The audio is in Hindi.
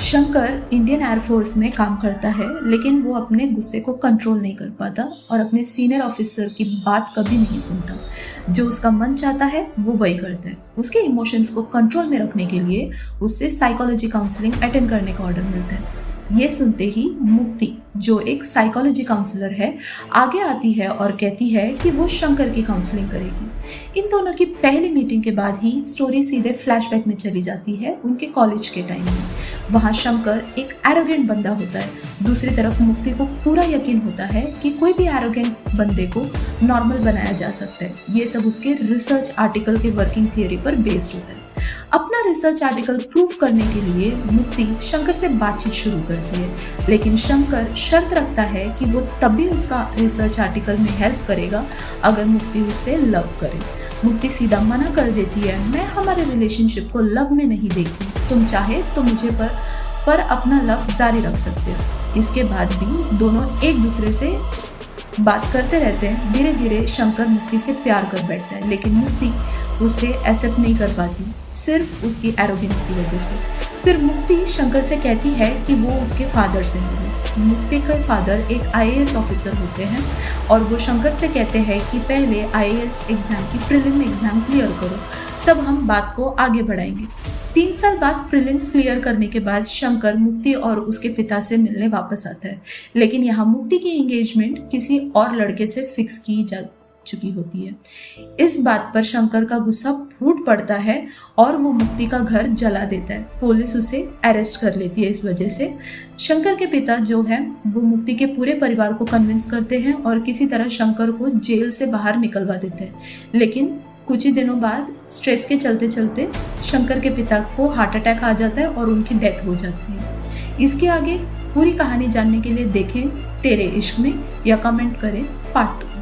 शंकर इंडियन एयरफोर्स में काम करता है, लेकिन वो अपने गुस्से को कंट्रोल नहीं कर पाता और अपने सीनियर ऑफिसर की बात कभी नहीं सुनता। जो उसका मन चाहता है वो वही करता है। उसके इमोशंस को कंट्रोल में रखने के लिए उससे साइकोलॉजी काउंसलिंग अटेंड करने का ऑर्डर मिलता है। ये सुनते ही मुक्ति, जो एक साइकोलॉजी काउंसलर है, आगे आती है और कहती है कि वो शंकर की काउंसलिंग करेगी। इन दोनों की पहली मीटिंग के बाद ही स्टोरी सीधे फ्लैशबैक में चली जाती है उनके कॉलेज के टाइम में। वहाँ शंकर एक एरोगेंट बंदा होता है। दूसरी तरफ मुक्ति को पूरा यकीन होता है कि कोई भी एरोगेंट बंदे को नॉर्मल बनाया जा सकता है। ये सब उसके रिसर्च आर्टिकल के वर्किंग थियरी पर बेस्ड होता है। अपना रिसर्च आर्टिकल प्रूव करने के लिए मुक्ति शंकर से बातचीत शुरू करती है, लेकिन शंकर शर्त रखता है कि वो तभी उसका रिसर्च आर्टिकल में हेल्प करेगा अगर मुक्ति उससे लव करे। मुक्ति सीधा मना कर देती है, मैं हमारे रिलेशनशिप को लव में नहीं देखती, तुम चाहे तो मुझे पर अपना लव जारी रख सकते हो। इसके बाद भी दोनों एक दूसरे से बात करते रहते हैं। धीरे धीरे शंकर मुक्ति से प्यार कर बैठता है, लेकिन मुक्ति उसे एक्सेप्ट नहीं कर पाती, सिर्फ उसकी एरोगेंस की वजह से। फिर मुक्ति शंकर से कहती है कि वो उसके फादर से मिले। मुक्ति के फादर एक आईएएस ऑफिसर होते हैं और वो शंकर से कहते हैं कि पहले आईएएस एग्जाम की प्रीलिम एग्जाम क्लियर करो, तब हम बात को आगे बढ़ाएंगे। 3 साल बाद प्रीलिम्स क्लियर करने के बाद शंकर मुक्ति और उसके पिता से मिलने वापस आता है, लेकिन यहाँ मुक्ति की एंगेजमेंट किसी और लड़के से फिक्स की जा चुकी होती है। इस बात पर शंकर का गुस्सा फूट पड़ता है और वो मुक्ति का घर जला देता है। पुलिस उसे अरेस्ट कर लेती है। इस वजह से शंकर के पिता जो है वो मुक्ति के पूरे परिवार को कन्विंस करते हैं और किसी तरह शंकर को जेल से बाहर निकलवा देते हैं। लेकिन कुछ ही दिनों बाद स्ट्रेस के चलते चलते शंकर के पिता को हार्ट अटैक आ जाता है और उनकी डेथ हो जाती है। इसके आगे पूरी कहानी जानने के लिए देखें तेरे इश्क में या कमेंट करें पार्ट 2।